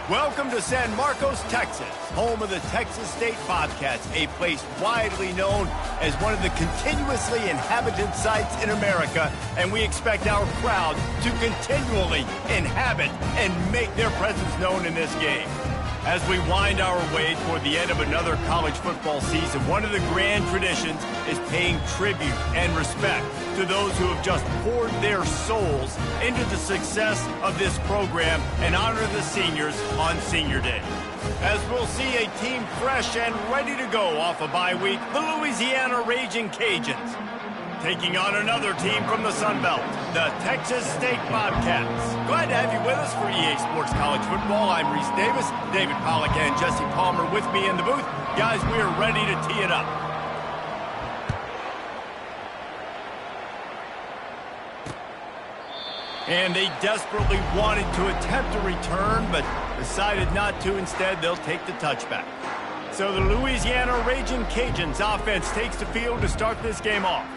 Welcome to San Marcos, Texas, home of the Texas State Bobcats, a place widely known as one of the continuously inhabited sites in America, and we expect our crowd to continually inhabit and make their presence known in this game. As we wind our way toward the end of another college football season, one of the grand traditions is paying tribute and respect to those who have just poured their souls into the success of this program and honor the seniors on Senior Day. As we'll see a team fresh and ready to go off a bye week, the Louisiana Raging Cajuns, taking on another team from the Sun Belt, the Texas State Bobcats. Glad to have you with us for EA Sports College Football. I'm Reese Davis, David Pollack and Jesse Palmer with me in the booth. Guys, we are ready to tee it up. And they desperately wanted to attempt a return, but decided not to. Instead, they'll take the touchback. So the Louisiana Raging Cajuns offense takes the field to start this game off.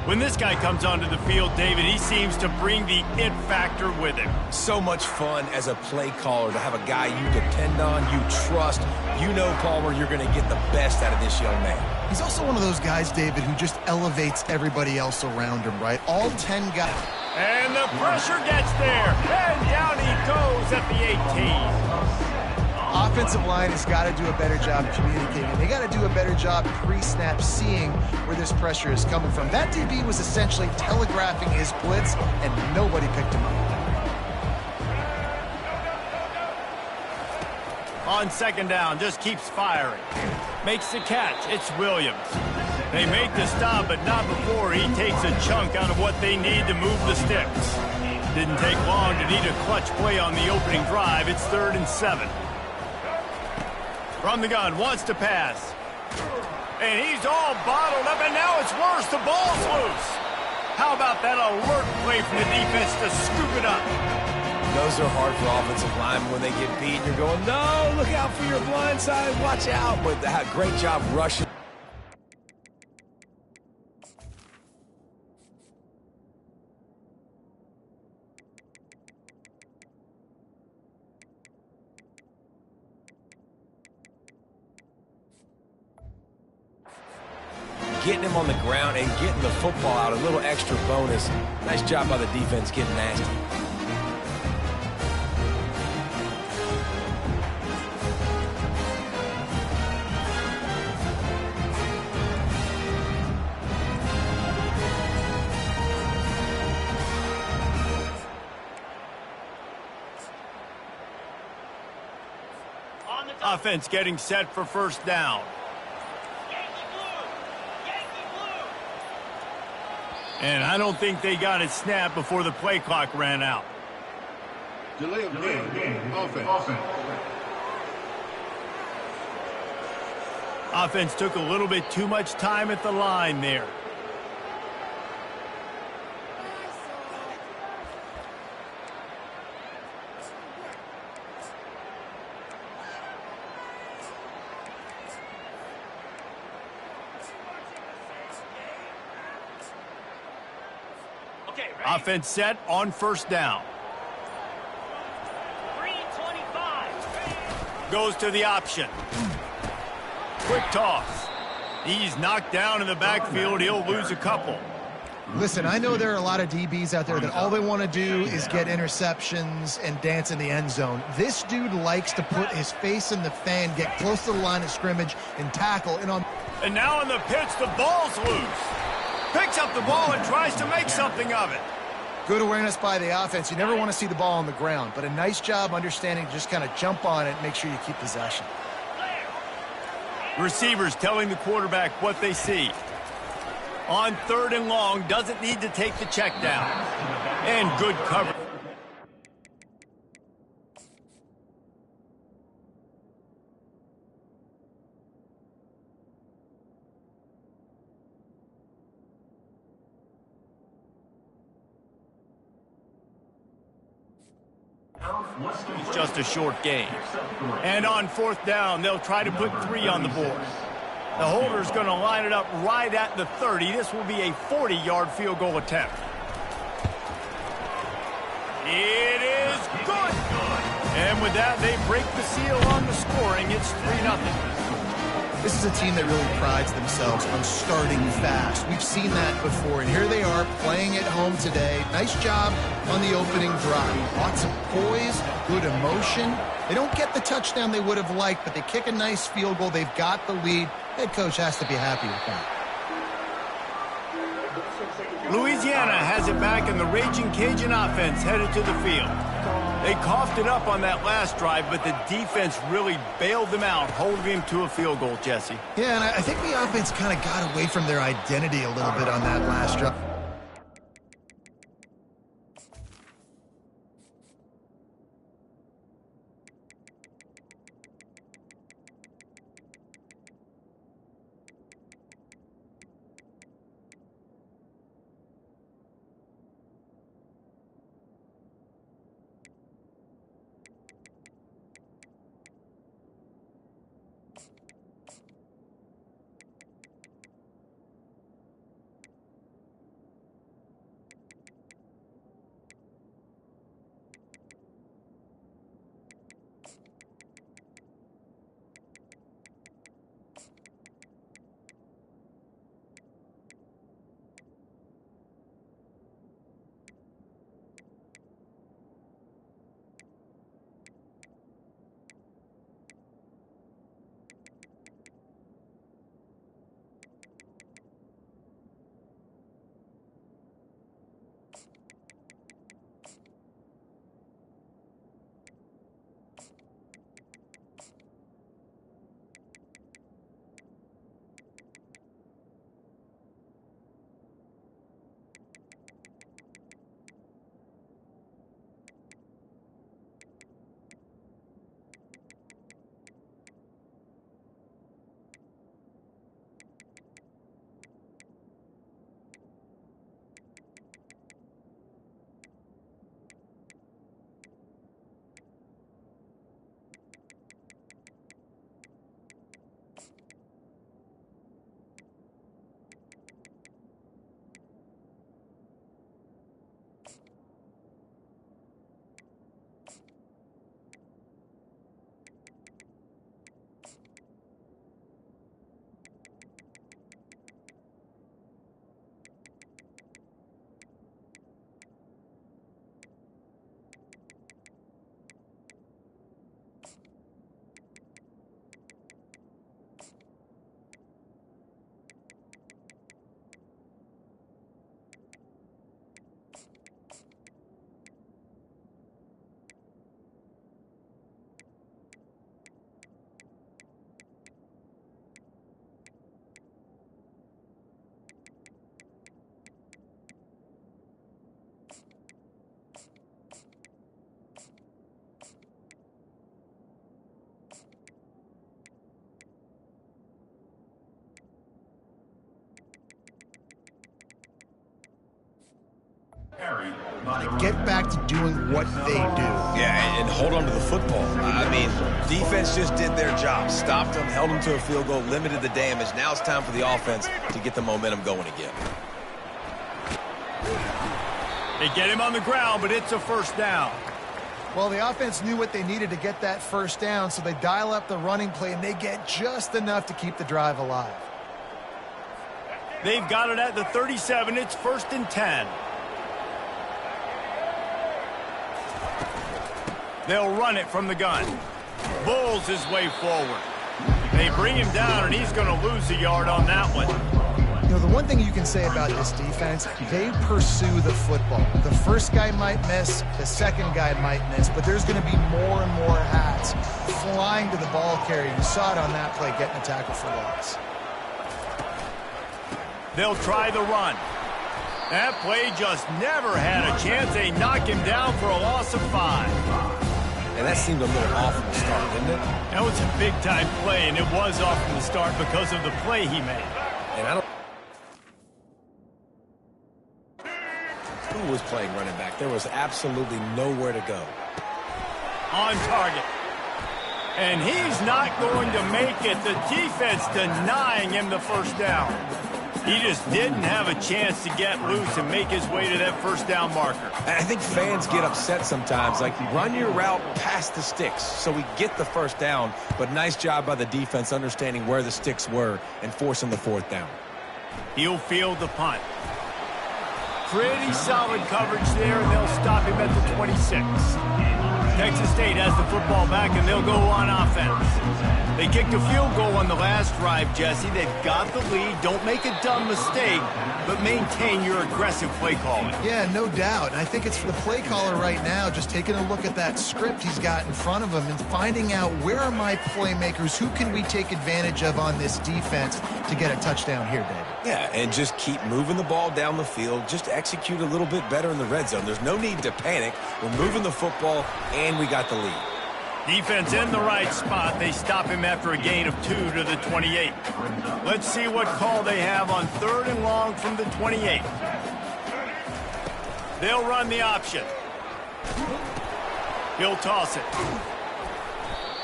When this guy comes onto the field, David, he seems to bring the it factor with him. So much fun as a play caller to have a guy you depend on, you trust. You know, Palmer, you're going to get the best out of this young man. He's also one of those guys, David, who just elevates everybody else around him, right? All 10 guys. And the pressure gets there, and down he goes at the 18. Offensive line has got to do a better job communicating. They got to do a better job pre-snap seeing where this pressure is coming from. That DB was essentially telegraphing his blitz, and nobody picked him up. On second down, just keeps firing. Makes the catch. It's Williams. They make the stop, but not before he takes a chunk out of what they need to move the sticks. Didn't take long to need a clutch play on the opening drive. It's 3rd and 7. From the gun, wants to pass. And he's all bottled up, and now it's worse. The ball's loose. How about that alert play from the defense to scoop it up? Those are hard for offensive linemen when they get beat. You're going, no, look out for your blind side, watch out. But great job rushing. Getting him on the ground and getting the football out, a little extra bonus. Nice job by the defense getting nasty. Offense getting set for first down. And I don't think they got it snapped before the play clock ran out. Delay of game. Offense. Offense took a little bit too much time at the line there. Offense set on first down. 3:25. Goes to the option. Quick toss. He's knocked down in the backfield. He'll lose a couple. Listen, I know there are a lot of DBs out there that all they want to do is get interceptions and dance in the end zone. This dude likes to put his face in the fan, get close to the line of scrimmage, and tackle. And now on the pitch, the ball's loose. Picks up the ball and tries to make something of it. Good awareness by the offense. You never want to see the ball on the ground, but a nice job understanding to just kind of jump on it and make sure you keep possession. Receivers telling the quarterback what they see. On 3rd and long, doesn't need to take the check down. And good coverage. It's just a short game. And on 4th down, they'll try to put 3 on the board. The holder's going to line it up right at the 30. This will be a 40-yard field goal attempt. It is good. And with that, they break the seal on the scoring. It's 3-0. This is a team that really prides themselves on starting fast. We've seen that before, and here they are playing at home today. Nice job on the opening drive. Lots of poise, good emotion. They don't get the touchdown they would have liked, but they kick a nice field goal. They've got the lead. Head coach has to be happy with that. Louisiana has it back, and the Raging Cajun offense headed to the field. They coughed it up on that last drive, but the defense really bailed them out, holding him to a field goal, Jesse. Yeah, and I think the offense kind of got away from their identity a little bit on that last drive. Get back to doing what they do. Yeah, and hold on to the football. I mean, defense just did their job. Stopped them, held them to a field goal, limited the damage. Now it's time for the offense to get the momentum going again. They get him on the ground, but it's a first down. Well, the offense knew what they needed to get that first down, so they dial up the running play, and they get just enough to keep the drive alive. They've got it at the 37. It's 1st and 10. They'll run it from the gun. Bulls his way forward. They bring him down, and he's going to lose a yard on that one. You know, the one thing you can say about this defense, they pursue the football. The first guy might miss, the second guy might miss, but there's going to be more and more hats flying to the ball carrier. You saw it on that play, getting a tackle for loss. They'll try the run. That play just never had a chance. They knock him down for a loss of 5. And that seemed a little off from the start, didn't it? That was a big-time play, and it was off from the start because of the play he made. And I don't... Who was playing running back? There was absolutely nowhere to go. On target. And he's not going to make it. The defense denying him the first down. He just didn't have a chance to get loose and make his way to that first down marker. And I think fans get upset sometimes. Like, run your route past the sticks so we get the first down. But nice job by the defense understanding where the sticks were and forcing the fourth down. He'll field the punt. Pretty solid coverage there, and they'll stop him at the 26. Texas State has the football back, and they'll go on offense. They kicked a field goal on the last drive, Jesse. They've got the lead. Don't make a dumb mistake, but maintain your aggressive play calling. Yeah, no doubt. And I think it's for the play caller right now, just taking a look at that script he's got in front of him and finding out where are my playmakers, who can we take advantage of on this defense to get a touchdown here, David. Yeah, and just keep moving the ball down the field. Just execute a little bit better in the red zone. There's no need to panic. We're moving the football, and we got the lead. Defense in the right spot. They stop him after a gain of 2 to the 28. Let's see what call they have on 3rd and long from the 28. They'll run the option. He'll toss it.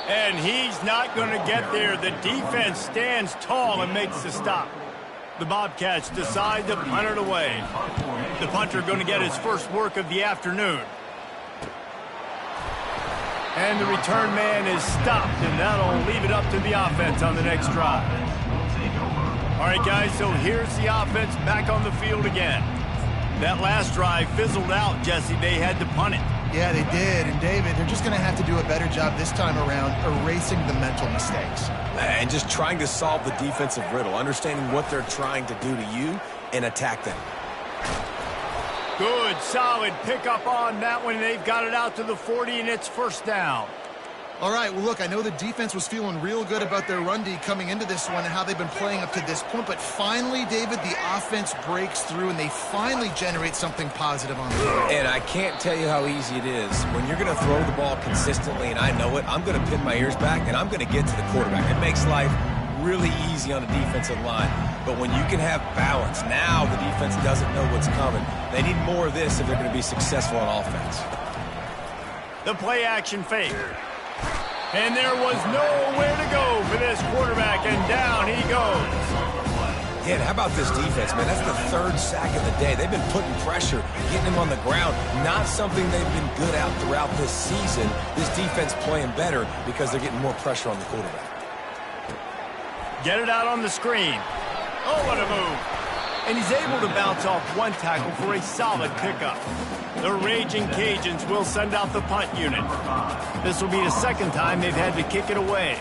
And he's not going to get there. The defense stands tall and makes the stop. The Bobcats decide to punt it away. The punter going to get his first work of the afternoon. And the return man is stopped, and that'll leave it up to the offense on the next drive. All right, guys, so here's the offense back on the field again. That last drive fizzled out, Jesse. They had to punt it. Yeah, they did. And, David, they're just going to have to do a better job this time around erasing the mental mistakes. And just trying to solve the defensive riddle, understanding what they're trying to do to you and attack them. Good, solid pickup on that one. They've got it out to the 40, and it's first down. All right, well, look, I know the defense was feeling real good about their run D coming into this one and how they've been playing up to this point, but finally, David, the offense breaks through, and they finally generate something positive on the field. And I can't tell you how easy it is. When you're going to throw the ball consistently, and I know it, I'm going to pin my ears back, and I'm going to get to the quarterback. It makes life really easy on a defensive line. But when you can have balance, now the defense doesn't know what's coming. They need more of this if they're going to be successful on offense. The play action fake. And there was nowhere to go for this quarterback, and down he goes. Yeah, and how about this defense, man? That's the 3rd sack of the day. They've been putting pressure, getting him on the ground. Not something they've been good at throughout this season. This defense playing better because they're getting more pressure on the quarterback. Get it out on the screen. Oh, what a move. And he's able to bounce off one tackle for a solid pickup. The Raging Cajuns will send out the punt unit. This will be the 2nd time they've had to kick it away.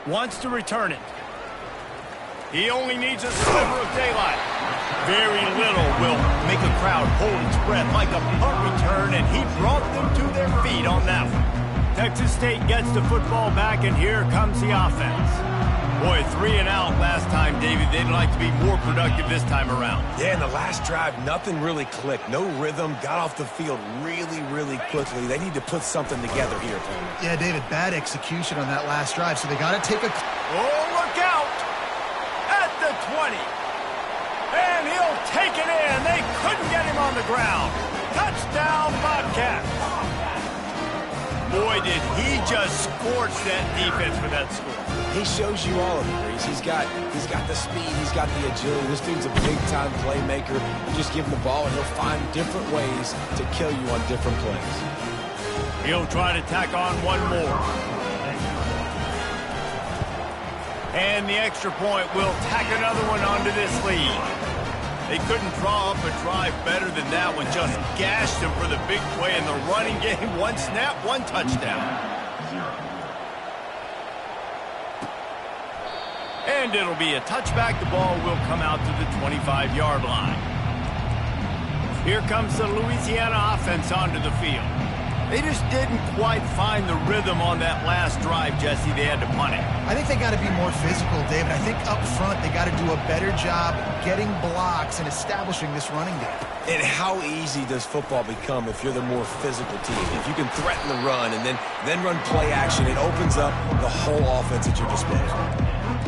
Wants to return it. He only needs a sliver of daylight. Very little will make a crowd hold its breath like a punt return, and he brought them to their feet on that one. Texas State gets the football back, and here comes the offense. Boy, 3 and out last time, David. They'd like to be more productive this time around. Yeah, in the last drive, nothing really clicked. No rhythm, got off the field really, really quickly. They need to put something together here. Yeah, David, bad execution on that last drive, so they got to take a... Oh, look out! At the 20. And he'll take it in. They couldn't get him on the ground. Touchdown, Bobcats. Boy, did he just scorch that defense for that score. He shows you all of it, Reese. He's got the speed, he's got the agility. This dude's a big-time playmaker. You just give him the ball, and he'll find different ways to kill you on different plays. He'll try to tack on one more. And the extra point will tack another one onto this lead. They couldn't draw up a drive better than that one. Just gashed them for the big play in the running game. One snap, one touchdown. And it'll be a touchback. The ball will come out to the 25-yard line. Here comes the Louisiana offense onto the field. They just didn't quite find the rhythm on that last drive, Jesse. They had to punt it. I think they got to be more physical, David. I think up front they got to do a better job getting blocks and establishing this running game. And how easy does football become if you're the more physical team? If you can threaten the run and then run play action, it opens up the whole offense at your disposal.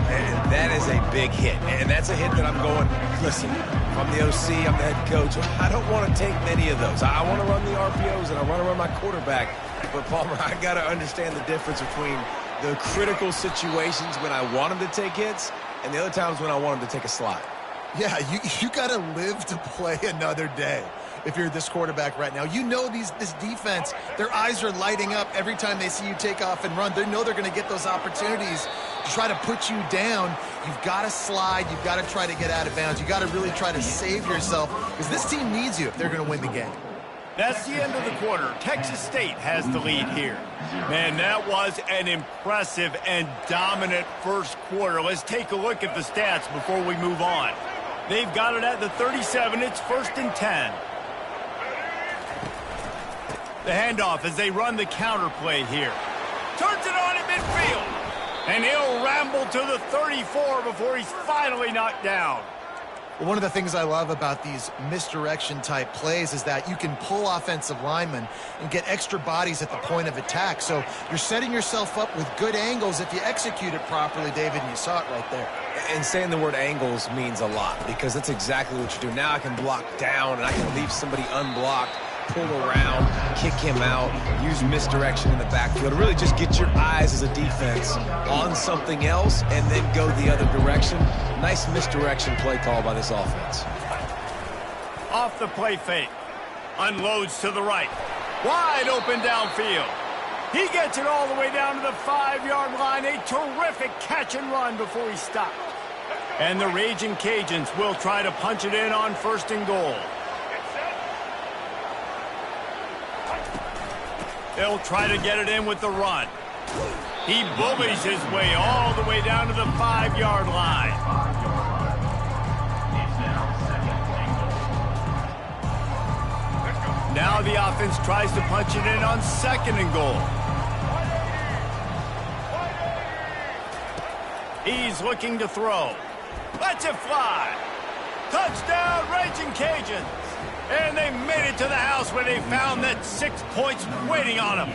And that is a big hit. And that's a hit that I'm going, listen, if I'm the OC, I'm the head coach, I don't want to take many of those. I want to run the RPOs and I want to run my quarterback. But, Palmer, I got to understand the difference between The critical situations when I want him to take hits, and the other times when I want him to take a slide. Yeah, you got to live to play another day if you're this quarterback right now. You know this defense, their eyes are lighting up every time they see you take off and run. They know they're going to get those opportunities to try to put you down. You've got to slide. You've got to try to get out of bounds. You've got to really try to save yourself because this team needs you if they're going to win the game. That's the end of the quarter. Texas State has the lead here. Man, that was an impressive and dominant first quarter. Let's take a look at the stats before we move on. They've got it at the 37. It's 1st and 10. The handoff as they run the counter play here. Turns it on at midfield. And he'll ramble to the 34 before he's finally knocked down. Well, one of the things I love about these misdirection type plays is that you can pull offensive linemen and get extra bodies at the point of attack. So you're setting yourself up with good angles if you execute it properly, David, and you saw it right there. And saying the word angles means a lot because that's exactly what you do. Now I can block down and I can leave somebody unblocked, pull around, kick him out, use misdirection in the backfield. Really just get your eyes as a defense on something else and then go the other direction. Nice misdirection play call by this offense. Off the play fake. Unloads to the right. Wide open downfield. He gets it all the way down to the 5-yard line. A terrific catch and run before he stopped. And the Raging Cajuns will try to punch it in on 1st and goal. They'll try to get it in with the run. He bullies his way all the way down to the 5-yard line. Now the offense tries to punch it in on 2nd and goal. He's looking to throw. Lets it fly. Touchdown, Raging Cajuns. And they made it to the house where they found that 6 points waiting on them.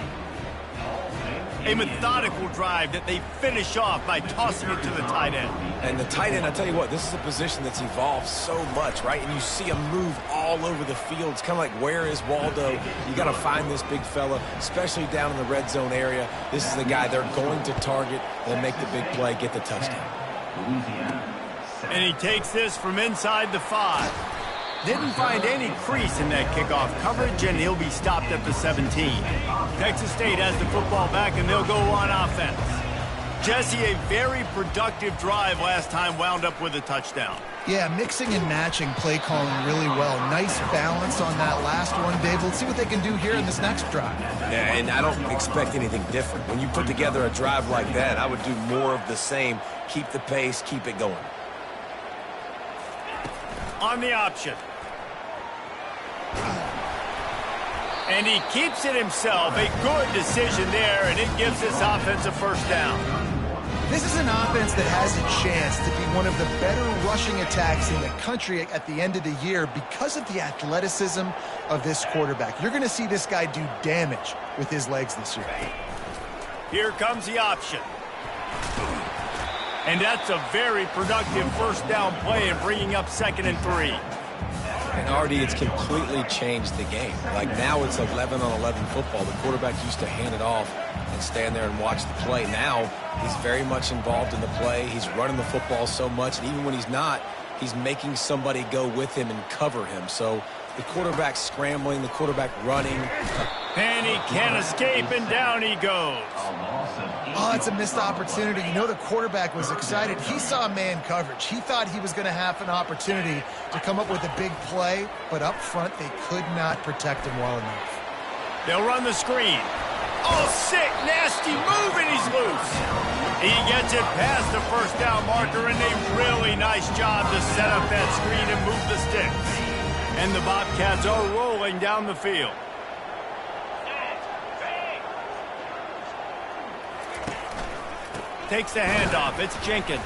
A methodical drive that they finish off by tossing it to the tight end. And the tight end, I tell you what, this is a position that's evolved so much, right? And you see him move all over the field. It's kind of like, where is Waldo? You got to find this big fella, especially down in the red zone area. This is the guy they're going to target and make the big play, get the touchdown. And he takes this from inside the 5. Didn't find any crease in that kickoff coverage, and he'll be stopped at the 17. Texas State has the football back, and they'll go on offense. Jesse, a very productive drive last time wound up with a touchdown. Yeah, mixing and matching play calling really well. Nice balance on that last one, Dave. Let's see what they can do here in this next drive. Yeah, and I don't expect anything different. When you put together a drive like that, I would do more of the same. Keep the pace, keep it going. On the option. And he keeps it himself. A good decision there, and it gives this offense a 1st down. This is an offense that has a chance to be one of the better rushing attacks in the country at the end of the year because of the athleticism of this quarterback. You're going to see this guy do damage with his legs this year. Here comes the option. And that's a very productive 1st down play and bringing up 2nd and 3. And Artie, it's completely changed the game. Like now it's 11-on-11 football. The quarterback used to hand it off and stand there and watch the play. Now he's very much involved in the play. He's running the football so much, and even when he's not, he's making somebody go with him and cover him. So the quarterback scrambling, the quarterback running. And he can't escape, and down he goes. Oh, it's a missed opportunity. You know the quarterback was excited. He saw man coverage. He thought he was going to have an opportunity to come up with a big play, but up front they could not protect him well enough. They'll run the screen. Oh, sick, nasty move, and he's loose. He gets it past the 1st down marker, and a really nice job to set up that screen and move the sticks. And the Bobcats are rolling down the field. Takes the handoff. It's Jenkins.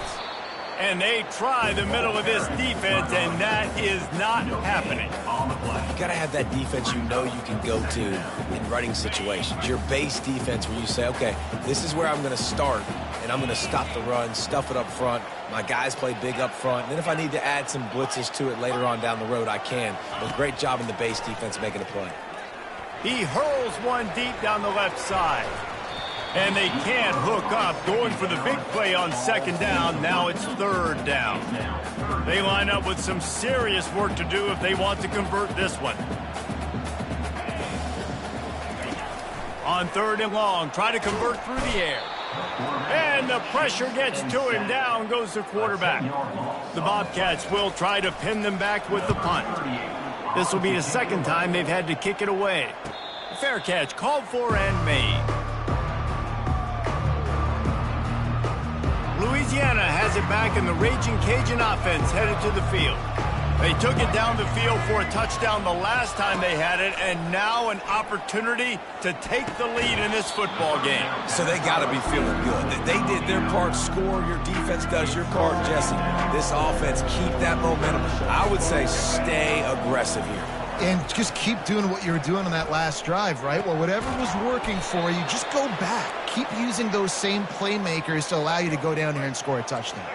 And they try the middle of this defense, and that is not happening. You got to have that defense you know you can go to in running situations. Your base defense where you say, okay, this is where I'm going to start, and I'm going to stop the run, stuff it up front. My guys play big up front. And then if I need to add some blitzes to it later on down the road, I can. But great job in the base defense making a play. He hurls one deep down the left side. And they can't hook up, going for the big play on second down. Now it's third down. They line up with some serious work to do if they want to convert this one. On third and long, try to convert through the air. And the pressure gets to him. Down goes the quarterback. The Bobcats will try to pin them back with the punt. This will be the second time they've had to kick it away. Fair catch called for and made. Louisiana has it back, and the Raging Cajun offense headed to the field. They took it down the field for a touchdown the last time they had it, and now an opportunity to take the lead in this football game. So they got to be feeling good. They did their part, score. Your defense does your part, Jesse. This offense, keep that momentum. I would say stay aggressive here. And just keep doing what you were doing on that last drive, right? Well, whatever was working for you, just go back. Keep using those same playmakers to allow you to go down here and score a touchdown.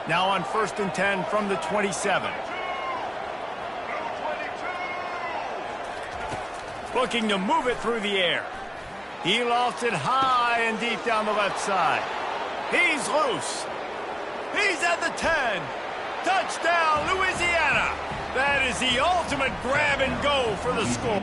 Now on 1st and 10 from the 27. Looking to move it through the air. He lofts it high and deep down the left side. He's loose. He's at the 10. Touchdown, Louisiana. That is the ultimate grab and go for the score.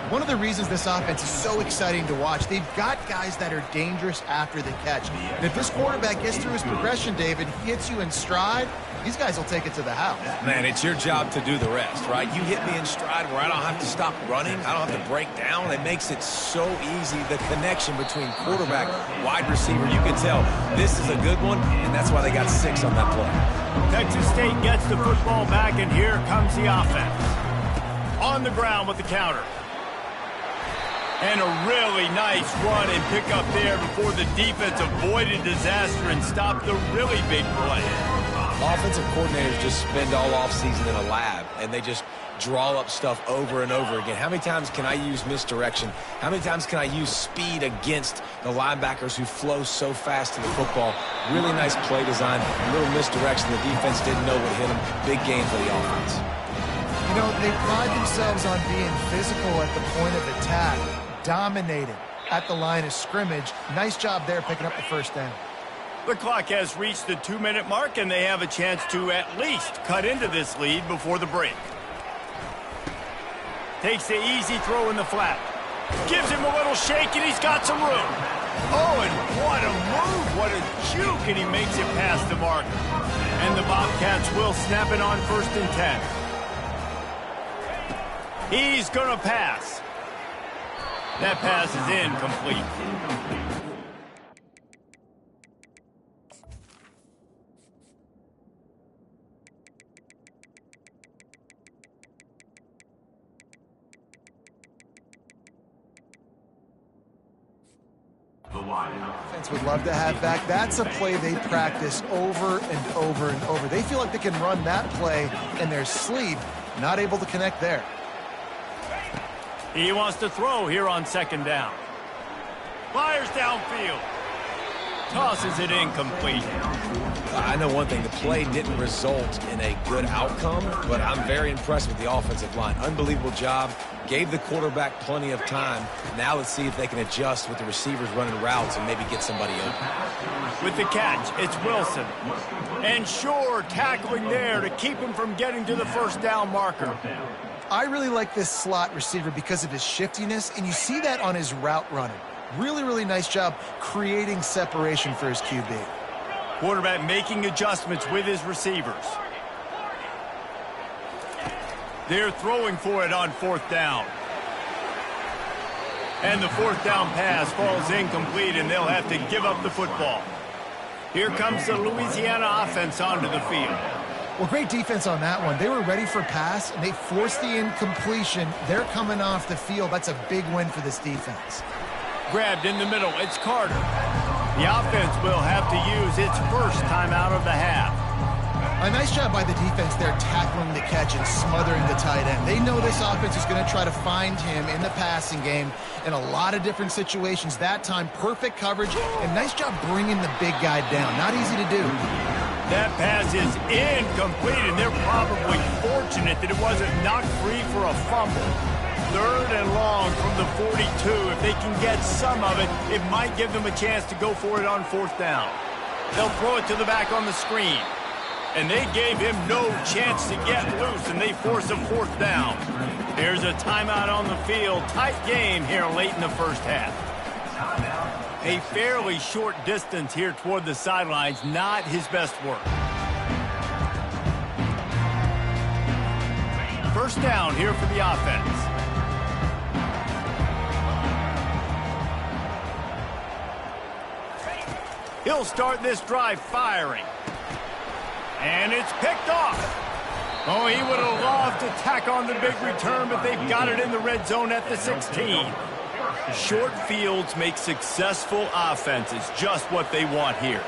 One of the reasons this offense is so exciting to watch, they've got guys that are dangerous after the catch. And if this quarterback gets through his progression, David, he hits you in stride, these guys will take it to the house. Man, it's your job to do the rest, right? You hit me in stride where I don't have to stop running. I don't have to break down. It makes it so easy, the connection between quarterback, wide receiver. You can tell this is a good one, and that's why they got 6 on that play. Texas State gets the football back, and here comes the offense. On the ground with the counter. And a really nice run and pick up there before the defense avoided disaster and stopped the really big play. Offensive coordinators just spend all offseason in a lab, and they just draw up stuff over and over again. How many times can I use misdirection? How many times can I use speed against the linebackers who flow so fast to the football? Really nice play design, a little misdirection. The defense didn't know what hit them. Big game for the offense. You know, they pride themselves on being physical at the point of attack, dominated at the line of scrimmage. Nice job there picking up the first down. The clock has reached the 2-minute mark, and they have a chance to at least cut into this lead before the break. Takes the easy throw in the flat. Gives him a little shake, and he's got some room. Oh, and what a move, what a juke, and he makes it past the marker. And the Bobcats will snap it on 1st and 10. He's going to pass. That pass is incomplete. Defense would love to have back. That's a play they practice over and over and over. They feel like they can run that play in their sleep. Not able to connect there. He wants to throw here on 2nd down. Fires downfield. Tosses it incomplete. I know one thing, the play didn't result in a good outcome, but I'm very impressed with the offensive line. Unbelievable job. Gave the quarterback plenty of time. Now let's see if they can adjust with the receivers running routes and maybe get somebody open. With the catch, it's Wilson. And Shore tackling there to keep him from getting to the 1st down marker. I really like this slot receiver because of his shiftiness, and you see that on his route running. Really, really nice job creating separation for his QB. Quarterback making adjustments with his receivers. They're throwing for it on 4th down. And the 4th down pass falls incomplete, and they'll have to give up the football. Here comes the Louisiana offense onto the field. Well, great defense on that one. They were ready for pass, and they forced the incompletion. They're coming off the field. That's a big win for this defense. Grabbed in the middle. It's Carter. The offense will have to use its first timeout of the half. A nice job by the defense there tackling the catch and smothering the tight end. They know this offense is going to try to find him in the passing game in a lot of different situations. That time, perfect coverage, and nice job bringing the big guy down. Not easy to do. That pass is incomplete, and they're probably fortunate that it wasn't knocked free for a fumble. 3rd and long from the 42. If they can get some of it, it might give them a chance to go for it on 4th down. They'll throw it to the back on the screen. And they gave him no chance to get loose, and they force a 4th down. There's a timeout on the field. Tight game here late in the first half. A fairly short distance here toward the sidelines, not his best work. 1st down here for the offense. He'll start this drive firing. And it's picked off. Oh, he would have loved to tack on the big return, but they've got it in the red zone at the 16. Short fields make successful offenses just what they want here.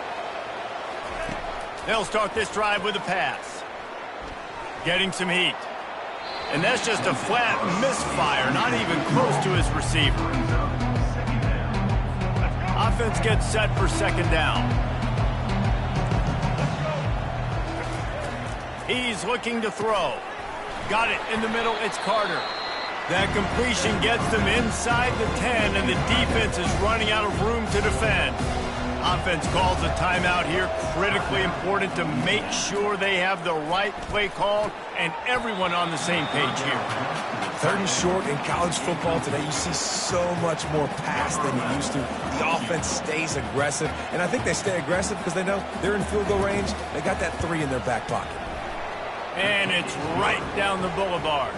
They'll start this drive with a pass. Getting some heat. And that's just a flat misfire, not even close to his receiver. Offense gets set for 2nd down. He's looking to throw. Got it in the middle. It's Carter. That completion gets them inside the 10, and the defense is running out of room to defend. Offense calls a timeout here. Critically important to make sure they have the right play called and everyone on the same page here. 3rd and short in college football today, you see so much more pass than you used to. The offense stays aggressive, and I think they stay aggressive because they know they're in field goal range. They got that 3 in their back pocket. And it's right down the boulevard.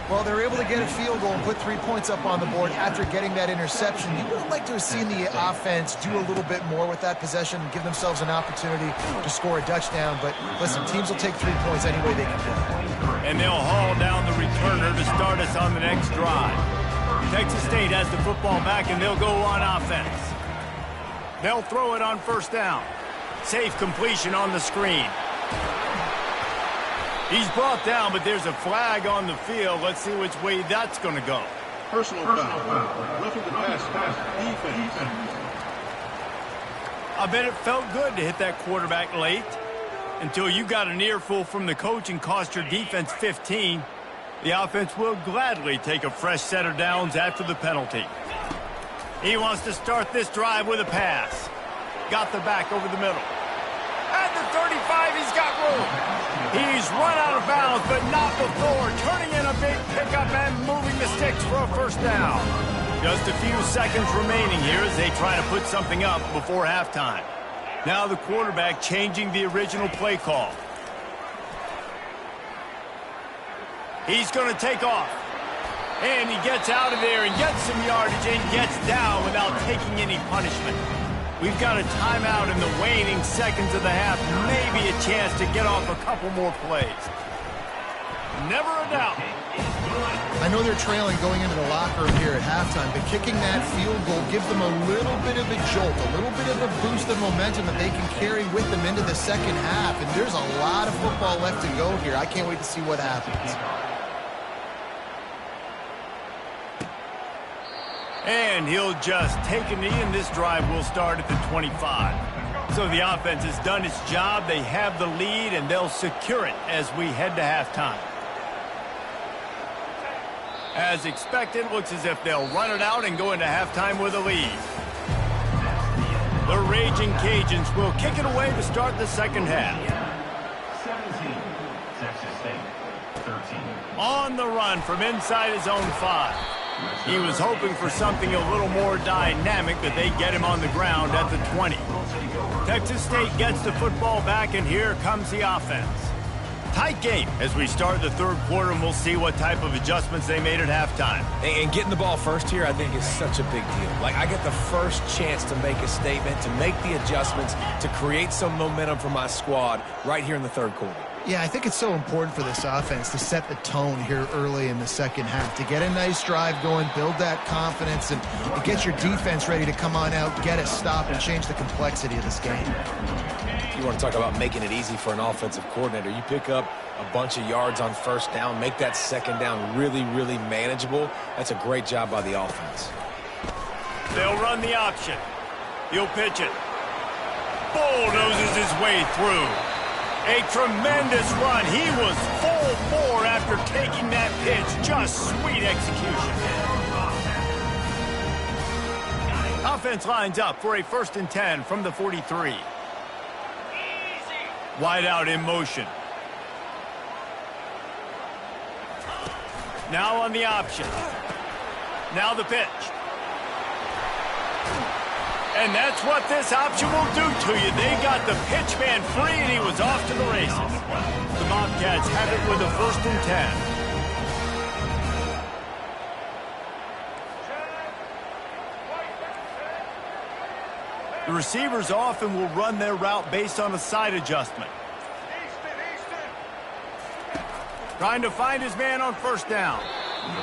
Well, they're able to get a field goal and put 3 points up on the board after getting that interception. You would like to have seen the offense do a little bit more with that possession and give themselves an opportunity to score a touchdown. But listen, teams will take 3 points any way they can do it. And they'll haul down the returner to start us on the next drive. Texas State has the football back, and they'll go on offense. They'll throw it on 1st down. Safe completion on the screen. He's brought down, but there's a flag on the field. Let's see which way that's going to go. Personal foul. Roughing the pass. Defense. I bet it felt good to hit that quarterback late until you got an earful from the coach and cost your defense 15. The offense will gladly take a fresh set of downs after the penalty. He wants to start this drive with a pass. Got the back over the middle. At the 35, he's got room. He's run out of bounds, but not before. Turning in a big pickup and moving the sticks for a 1st down. Just a few seconds remaining here as they try to put something up before halftime. Now the quarterback changing the original play call. He's going to take off. And he gets out of there and gets some yardage and gets down without taking any punishment. We've got a timeout in the waning seconds of the half. Maybe a chance to get off a couple more plays. Never a doubt. I know they're trailing going into the locker room here at halftime, but kicking that field goal gives them a little bit of a jolt, a little bit of a boost of momentum that they can carry with them into the 2nd half. And there's a lot of football left to go here. I can't wait to see what happens. And he'll just take a knee, and this drive will start at the 25. So the offense has done its job. They have the lead, and they'll secure it as we head to halftime. As expected, looks as if they'll run it out and go into halftime with a lead. The Raging Cajuns will kick it away to start the 2nd half. 17, Texas State, 13. On the run from inside his own 5. He was hoping for something a little more dynamic, but they get him on the ground at the 20. Texas State gets the football back, and here comes the offense. Tight game as we start the 3rd quarter, and we'll see what type of adjustments they made at halftime. And getting the ball first here, I think, is such a big deal. Like, I get the first chance to make a statement, to make the adjustments, to create some momentum for my squad right here in the 3rd quarter. Yeah, I think it's so important for this offense to set the tone here early in the 2nd half, to get a nice drive going, build that confidence, and get your defense ready to come on out, get a stop, and change the complexity of this game. You want to talk about making it easy for an offensive coordinator. You pick up a bunch of yards on 1st down, make that 2nd down really, really manageable. That's a great job by the offense. They'll run the option. He'll pitch it. bulldozes his way through. A tremendous run. He was full bore after taking that pitch. Just sweet execution. Offense lines up for a 1st and 10 from the 43. Wide out in motion. Now on the option. Now the pitch. And that's what this option will do to you. They got the pitch man free, and he was off to the races. The Bobcats have it with a 1st and 10. The receivers often will run their route based on a side adjustment. Trying to find his man on 1st down.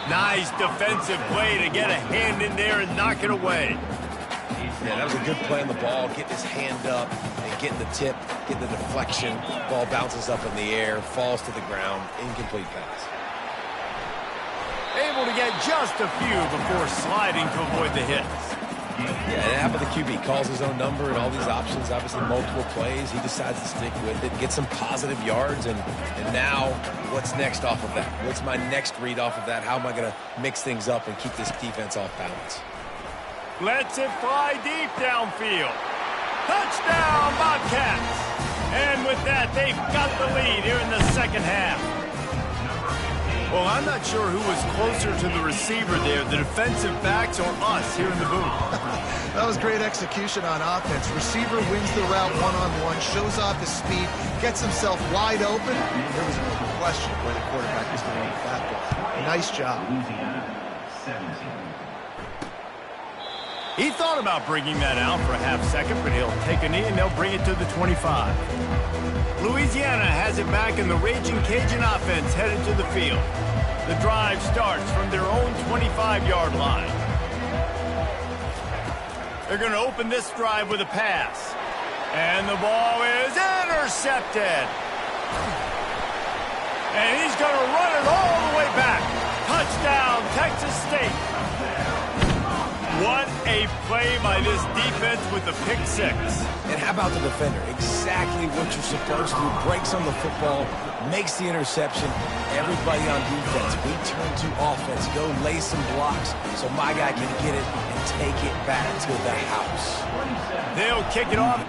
Nice defensive play to get a hand in there and knock it away. Yeah, that was a good play on the ball, getting his hand up and getting the tip, getting the deflection. Ball bounces up in the air, falls to the ground, incomplete pass. Able to get just a few before sliding to avoid the hits. Yeah, and how about the QB? Calls his own number and all these options, obviously multiple plays. He decides to stick with it, get some positive yards, and now what's next off of that? What's my next read off of that? How am I going to mix things up and keep this defense off balance? Lets it fly deep downfield. Touchdown, Bobcats! And with that, they've got the lead here in the 2nd half. Well, I'm not sure who was closer to the receiver there, the defensive backs or us here in the booth. That was great execution on offense. Receiver wins the route one-on-one, shows off his speed, gets himself wide open. There was no question where the quarterback was going with that ball. Nice job. Louisiana 17. He thought about bringing that out for a half second, but he'll take a knee and they'll bring it to the 25. Louisiana has it back, and the Raging Cajun offense headed to the field. The drive starts from their own 25-yard line. They're going to open this drive with a pass. And the ball is intercepted. And he's going to run it all the way back. Touchdown, Texas State. What a play by this defense with the pick 6. And how about the defender? Exactly what you're supposed to. Breaks on the football, makes the interception. Everybody on defense, we turn to offense. Go lay some blocks so my guy can get it and take it back to the house. They'll kick it off.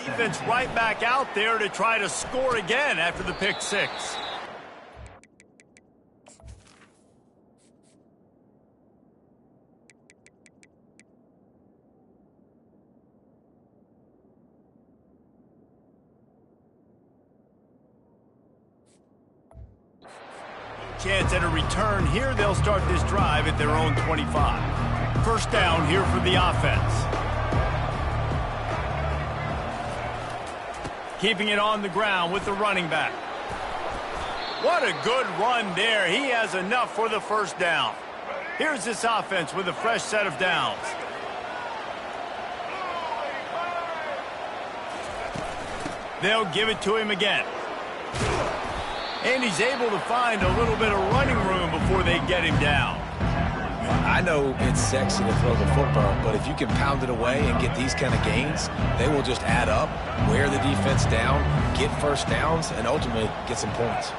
Defense right back out there to try to score again after the pick 6. Chance at a return here. They'll start this drive at their own 25. 1st down here for the offense. Keeping it on the ground with the running back. What a good run there. He has enough for the 1st down. Here's this offense with a fresh set of downs. They'll give it to him again. And he's able to find a little bit of running room before they get him down. I know it's sexy to throw the football, but if you can pound it away and get these kind of gains, they will just add up, wear the defense down, get 1st downs, and ultimately get some points.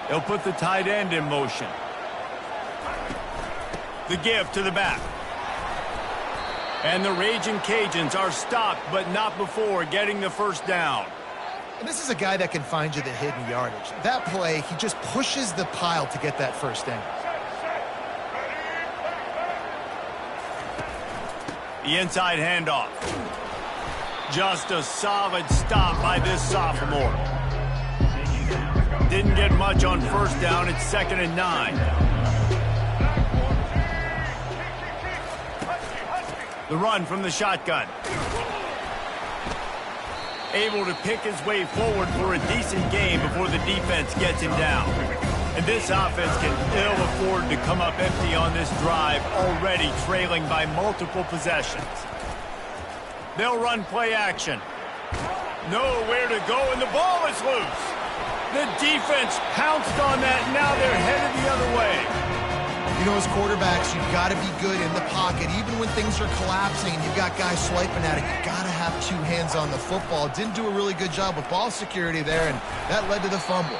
They'll put the tight end in motion. The give to the back. And the Raging Cajuns are stopped, but not before getting the 1st down. And this is a guy that can find you the hidden yardage. That play, he just pushes the pile to get that 1st down. The inside handoff. Just a solid stop by this sophomore. Didn't get much on 1st down. It's 2nd and 9. The run from the shotgun. Able to pick his way forward for a decent game before the defense gets him down. And this offense can ill afford to come up empty on this drive, already trailing by multiple possessions. They'll run play action. Nowhere to go, and the ball is loose. The defense pounced on that, now they're headed the other way. You know, as quarterbacks, you've got to be good in the pocket. Even when things are collapsing and you've got guys swiping at it, you've got to have two hands on the football. Didn't do a really good job with ball security there, and that led to the fumble.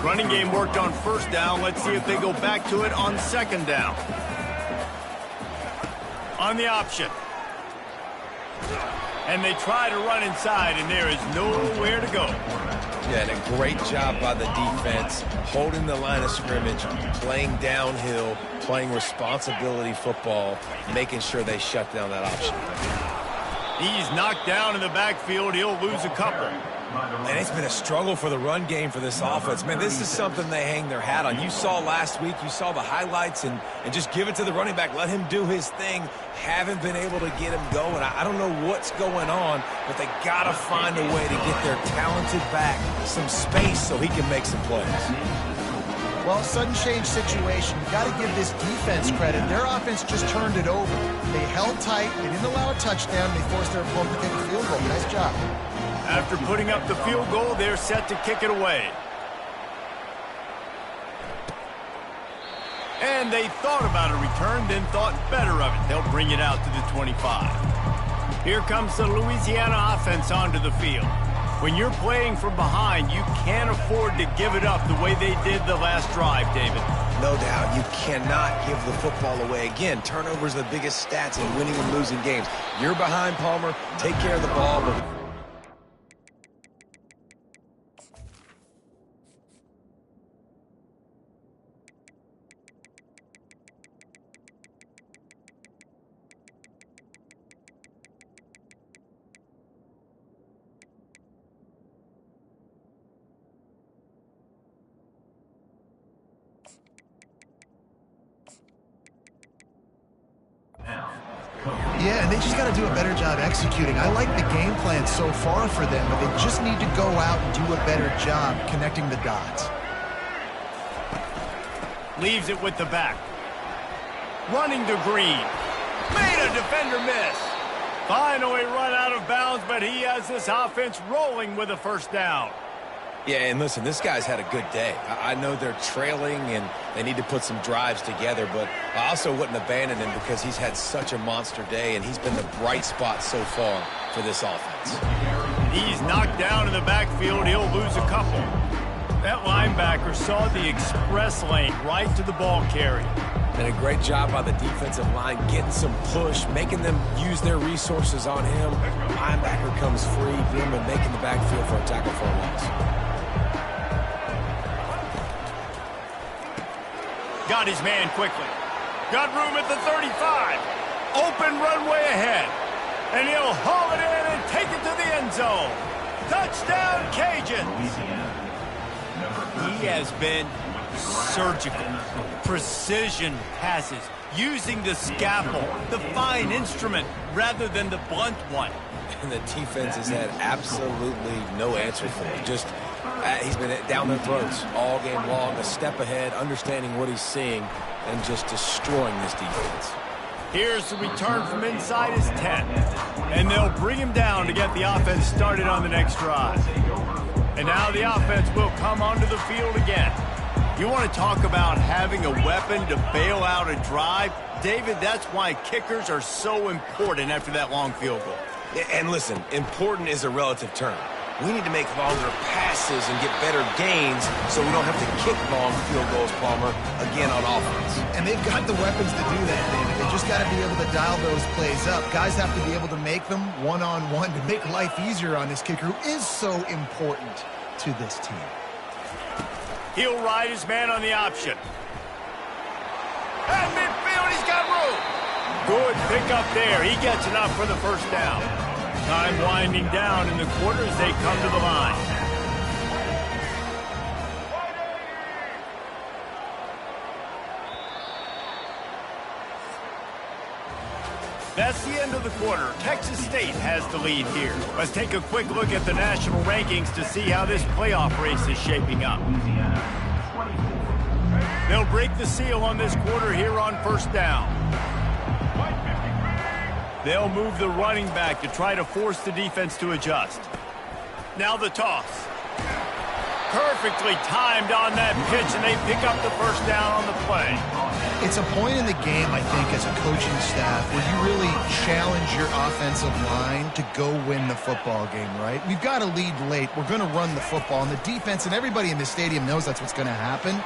Running game worked on first down. Let's see if they go back to it on second down. On the option. And they try to run inside, and there is nowhere to go. Yeah, and a great job by the defense, holding the line of scrimmage, playing downhill, playing responsibility football, making sure they shut down that option. He's knocked down in the backfield. He'll lose a couple. And it's been a struggle for the run game for this offense. Man, this is something they hang their hat on. You saw last week, you saw the highlights, and just give it to the running back. Let him do his thing. Haven't been able to get him going. I don't know what's going on, but they got to find a way to get their talented back some space so he can make some plays. Well, sudden change situation. You got to give this defense credit. Their offense just turned it over. They held tight. They didn't allow a touchdown. They forced their opponent to kick a field goal. Nice job. After putting up the field goal, they're set to kick it away. And they thought about a return, then thought better of it. They'll bring it out to the 25. Here comes the Louisiana offense onto the field. When you're playing from behind, you can't afford to give it up the way they did the last drive, David. No doubt, you cannot give the football away. Again, turnovers are the biggest stats in winning and losing games. You're behind, Palmer. Take care of the ball, but Yeah, and they just got to do a better job executing. I like the game plan so far for them, but they just need to go out and do a better job connecting the dots. Leaves it with the back. Running to Green. Made a defender miss. Finally run out of bounds, but he has this offense rolling with a first down. yeah, and listen, this guy's had a good day. I know they're trailing and they need to put some drives together, but I also wouldn't abandon him because he's had such a monster day and he's been the bright spot so far for this offense. He's knocked down in the backfield. He'll lose a couple. That linebacker saw the express lane right to the ball carrier. And a great job by the defensive line getting some push, making them use their resources on him. Linebacker comes free, Brimman making the backfield for a tackle for a loss. Got his man quickly. Got room at the 35. Open runway ahead. And he'll haul it in and take it to the end zone. Touchdown, Cajuns. He has been surgical. Precision passes. Using the scalpel, the fine instrument, rather than the blunt one. And the defense has had absolutely no answer for him. Just he's been down their throats all game long, a step ahead, understanding what he's seeing, and just destroying this defense. Here's the return from inside his 10. And they'll bring him down to get the offense started on the next drive. And now the offense will come onto the field again. You want to talk about having a weapon to bail out a drive? David, that's why kickers are so important after that long field goal. And listen, important is a relative term. We need to make longer passes and get better gains so we don't have to kick long field goals, Palmer, again on offense. And they've got the weapons to do that, David. They just got to be able to dial those plays up. Guys have to be able to make them one-on-one to make life easier on this kicker, who is so important to this team. He'll ride his man on the option. At midfield, he's got room. Good pickup there. He gets enough for the first down. Time winding down in the quarter as they come to the line. That's the end of the quarter. Texas State has the lead here. Let's take a quick look at the national rankings to see how this playoff race is shaping up. They'll break the seal on this quarter here on first down. They'll move the running back to try to force the defense to adjust. Now the toss. Perfectly timed on that pitch, and they pick up the first down on the play. It's a point in the game, I think, as a coaching staff where you really challenge your offensive line to go win the football game, right? We've got to lead late. We're going to run the football. And the defense and everybody in the stadium knows that's what's going to happen.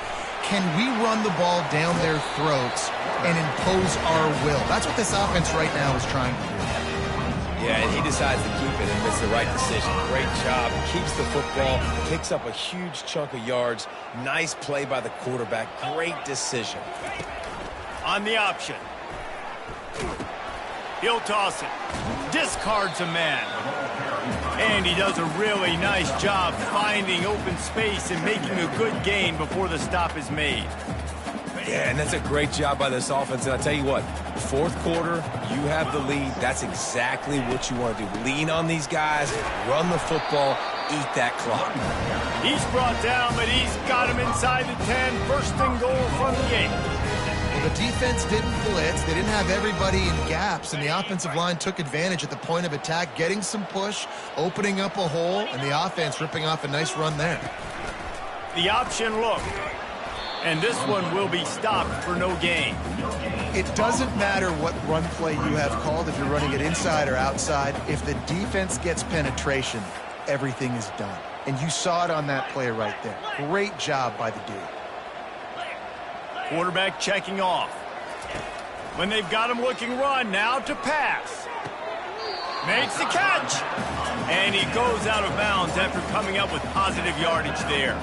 Can we run the ball down their throats and impose our will? That's what this offense right now is trying to do. Yeah, and he decides to keep it, and it's the right decision. Great job. Keeps the football, picks up a huge chunk of yards. Nice play by the quarterback. Great decision. On the option. He'll toss it. Discards a man. And he does a really nice job finding open space and making a good gain before the stop is made. Yeah, and that's a great job by this offense. And I'll tell you what, fourth quarter, you have the lead. That's exactly what you want to do. Lean on these guys, run the football, eat that clock. He's brought down, but he's got him inside the 10. First and goal from the 8. Well, the defense didn't blitz. They didn't have everybody in gaps, and the offensive line took advantage at the point of attack, getting some push, opening up a hole, and the offense ripping off a nice run there. The option look. And this one will be stopped for no gain. It doesn't matter what run play you have called, if you're running it inside or outside. If the defense gets penetration, everything is done. And you saw it on that play right there. Great job by the dude. Quarterback checking off. When they've got him looking run, now to pass. Makes the catch. And he goes out of bounds after coming up with positive yardage there.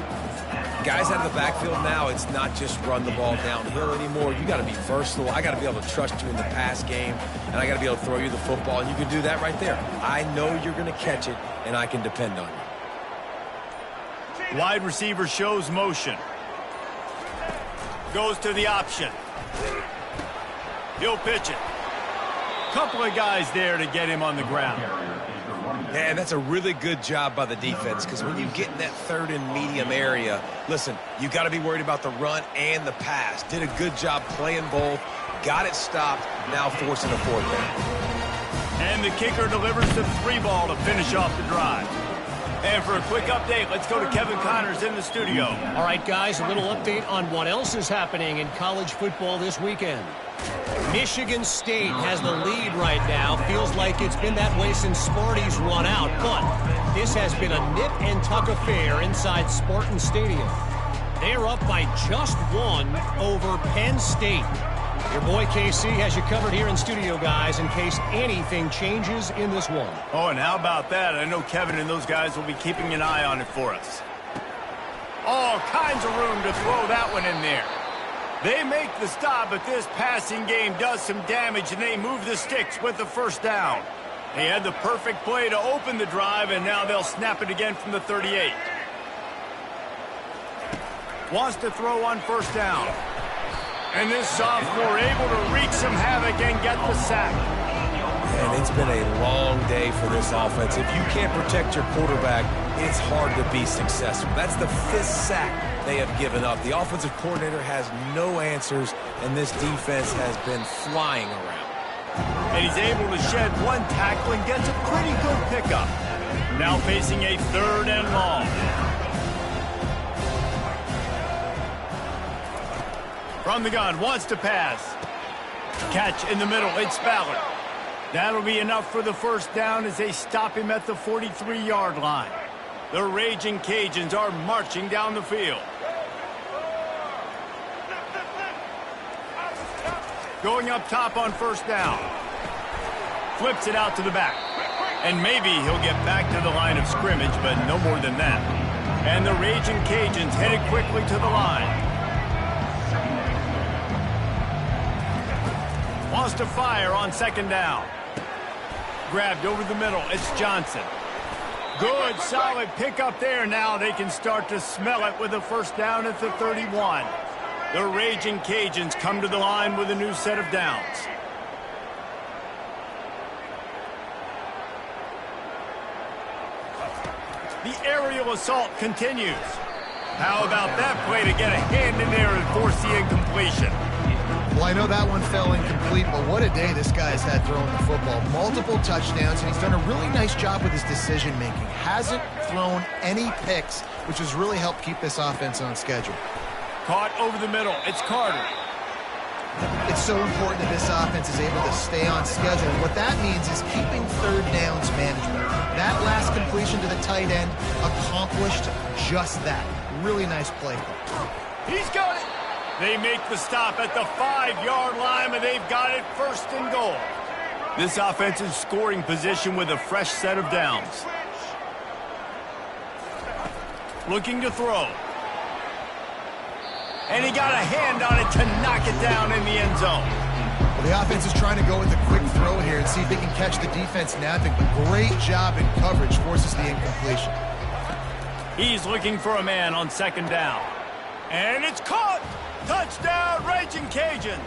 Guys out of the backfield now, it's not just run the ball downhill anymore. You got to be versatile. I got to be able to trust you in the pass game, and I got to be able to throw you the football, and you can do that right there. I know you're going to catch it, and I can depend on you. Wide receiver shows motion. Goes to the option. He'll pitch it. Couple of guys there to get him on the ground. Yeah, and that's a really good job by the defense, because when you get in that third and medium area, listen, you got to be worried about the run and the pass. Did a good job playing both, got it stopped, now forcing a fourth down. And the kicker delivers the 3-ball to finish off the drive. And for a quick update, let's go to Kevin Connors in the studio. All right, guys, a little update on what else is happening in college football this weekend. Michigan State has the lead right now. Feels like it's been that way since Sparty's run out. But this has been a nip-and-tuck affair inside Spartan Stadium. They're up by just one over Penn State. Your boy KC has you covered here in studio, guys, in case anything changes in this one. Oh, and how about that? I know Kevin and those guys will be keeping an eye on it for us. All kinds of room to throw that one in there. They make the stop, but this passing game does some damage, and they move the sticks with the first down. They had the perfect play to open the drive, and now they'll snap it again from the 38. Wants to throw on first down. And this sophomore able to wreak some havoc and get the sack. And it's been a long day for this offense. If you can't protect your quarterback, it's hard to be successful. That's the 5th sack they have given up. The offensive coordinator has no answers, and this defense has been flying around. And he's able to shed one tackle and gets a pretty good pickup. Now facing a 3rd and long. From the gun, wants to pass. Catch in the middle, it's Ballard. That'll be enough for the first down as they stop him at the 43-yard line. The Raging Cajuns are marching down the field. Going up top on first down. Flips it out to the back. And maybe he'll get back to the line of scrimmage, but no more than that. And the Raging Cajuns headed quickly to the line. Wants to fire on second down. Grabbed over the middle. It's Johnson. Good, solid pickup there. Now they can start to smell it with a first down at the 31. The Raging Cajuns come to the line with a new set of downs. The aerial assault continues. How about that play to get a hand in there and force the incompletion? Well, I know that one fell incomplete, but what a day this guy's had throwing the football. Multiple touchdowns, and he's done a really nice job with his decision-making. Hasn't thrown any picks which has really helped keep this offense on schedule. Caught over the middle. It's Carter. It's so important that this offense is able to stay on schedule. What that means is keeping third downs manageable. That last completion to the tight end accomplished just that. Really nice play. He's got it. They make the stop at the 5-yard line, and they've got it first and goal. This offense is scoring position with a fresh set of downs. Looking to throw. And he got a hand on it to knock it down in the end zone. Well, the offense is trying to go with a quick throw here and see if they can catch the defense napping. But great job in coverage forces the incompletion. He's looking for a man on second down. And it's caught! Touchdown, Raging Cajuns!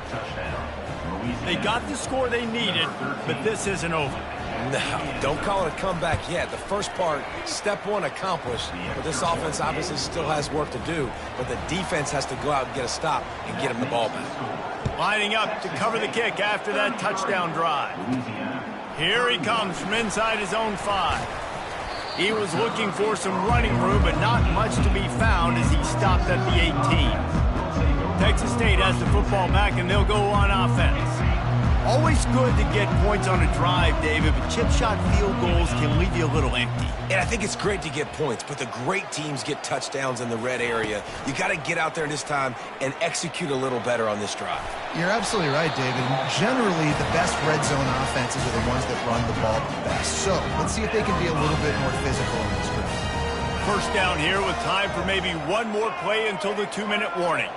Touchdown, Louisiana. They got the score they needed, but this isn't over. No, don't call it a comeback yet. The first part, step one accomplished, but this offense obviously still has work to do, but the defense has to go out and get a stop and get him the ball back. Lining up to cover the kick after that touchdown drive. Here he comes from inside his own 5. He was looking for some running room, but not much to be found as he stopped at the 18. Texas State has the football back, and they'll go on offense. Always good to get points on a drive, David, but chip shot field goals can leave you a little empty. And I think it's great to get points, but the great teams get touchdowns in the red area. You got to get out there this time and execute a little better on this drive. You're absolutely right, David. Generally, the best red zone offenses are the ones that run the ball the best. So let's see if they can be a little bit more physical in this drive. First down here with time for maybe one more play until the 2-minute warning.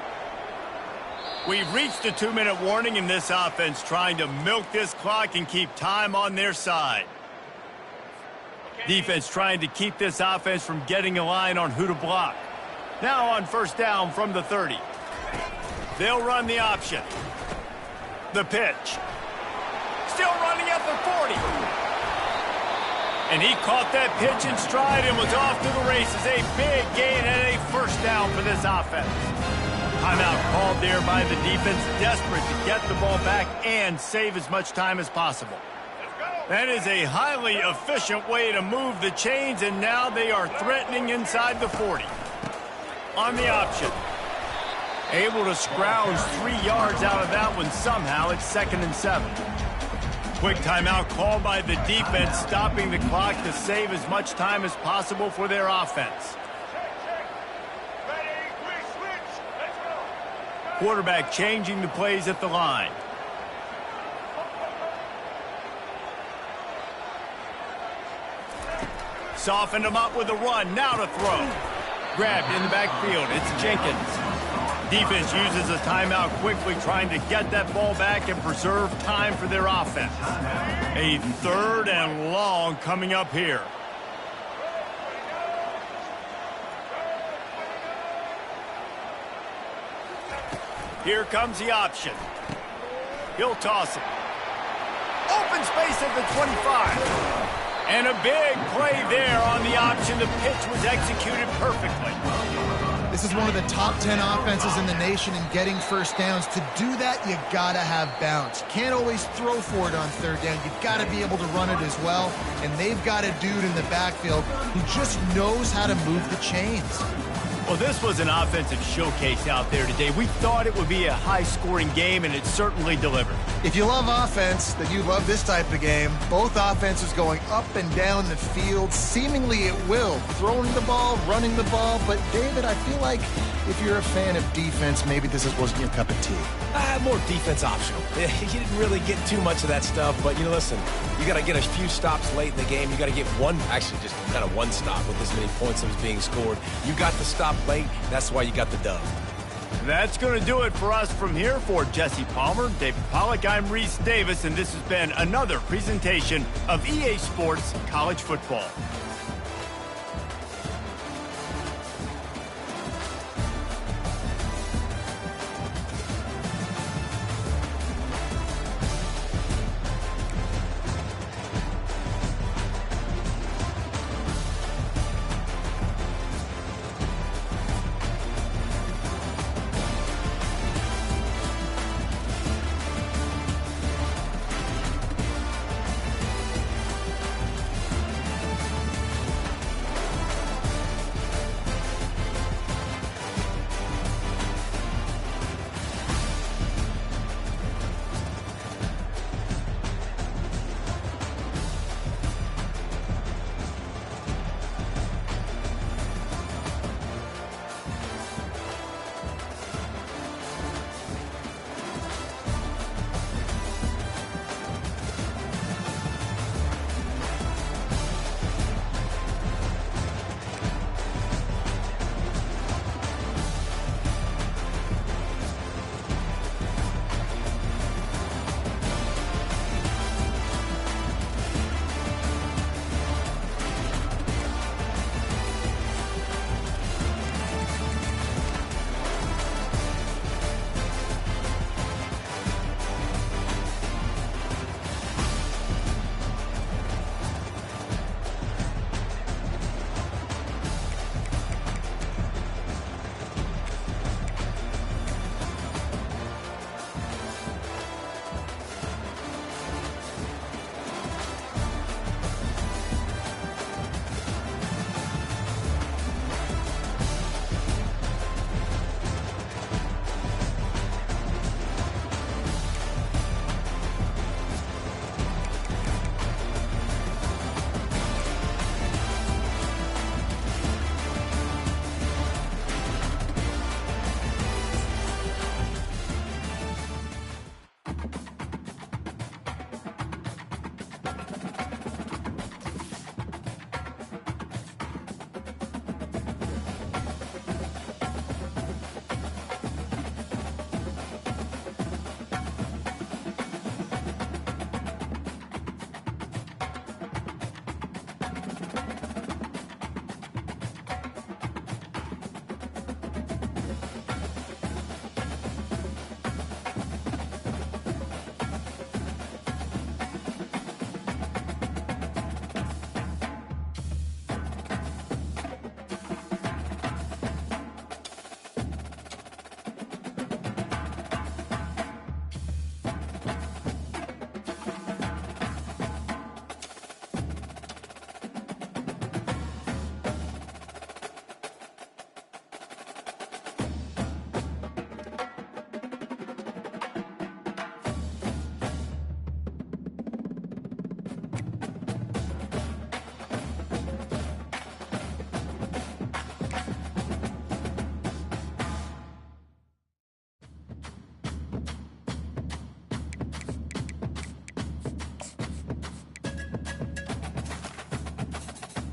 We've reached the 2-minute warning in this offense, trying to milk this clock and keep time on their side. Defense trying to keep this offense from getting a line on who to block. Now on first down from the 30. They'll run the option. The pitch. Still running at the 40. And he caught that pitch in stride and was off to the races. A big gain and a first down for this offense. Timeout called there by the defense, desperate to get the ball back and save as much time as possible. That is a highly efficient way to move the chains, and now they are threatening inside the 40. On the option. Able to scrounge 3 yards out of that one somehow. It's 2nd and 7. Quick timeout called by the defense, stopping the clock to save as much time as possible for their offense. Quarterback changing the plays at the line. Softened him up with a run. Now to throw. Grabbed in the backfield. It's Jenkins. Defense uses a timeout quickly, trying to get that ball back and preserve time for their offense. A 3rd and long coming up here. Here comes the option. He'll toss it. Open space at the 25. And a big play there on the option. The pitch was executed perfectly. This is one of the top 10 offenses in the nation in getting first downs. To do that, you got to have bounce. You can't always throw for it on 3rd down. You've got to be able to run it as well. And they've got a dude in the backfield who just knows how to move the chains. Well, this was an offensive showcase out there today. We thought it would be a high-scoring game, and it certainly delivered. If you love offense, then you love this type of game. Both offenses going up and down the field, seemingly at will. Throwing the ball, running the ball. But, David, I feel like if you're a fan of defense, maybe this wasn't your cup of tea. More defense optional. You didn't really get too much of that stuff, but, listen, you got to get a few stops late in the game. You got to get one stop with this many points that was being scored. You got the stop late. That's why you got the dub. That's going to do it for us from here. For Jesse Palmer, David Pollack, I'm Reese Davis, and this has been another presentation of EA Sports College Football.